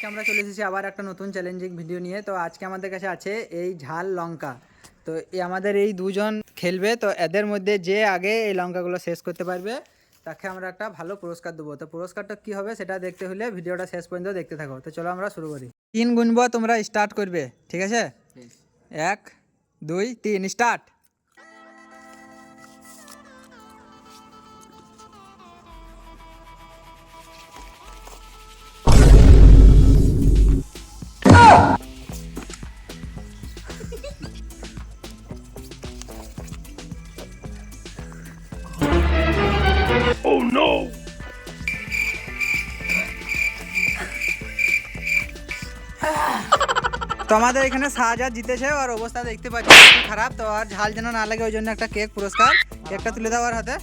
আজকে আমরা চলে এসেছি আবার একটা নতুন চ্যালেঞ্জিং ভিডিও নিয়ে। তো আজকে আমাদের কাছে আছে এই ঝাল লঙ্কা। তো আমাদের এই দুজন খেলবে, তো এদের মধ্যে যে আগে এই লঙ্কাগুলো শেষ করতে পারবে তাকে আমরা একটা ভালো পুরস্কার দেবো। তো পুরস্কারটা কী হবে সেটা দেখতে হলে ভিডিওটা শেষ পর্যন্ত দেখতে থাকো। তো চলো আমরা শুরু করি। 3 গুনবো, তোমরা স্টার্ট করবে, ঠিক আছে? 1 2 3 স্টার্ট। Oh no! তো আমাদের এখানে শাহজাদ জিতেছে, আর অবস্থা দেখতে পাচ্ছি একটু খারাপ। তো আর ঝাল যেন না লাগে ওই জন্য একটা কেক পুরস্কার, কেকটা তুলে দাও আর হাতে।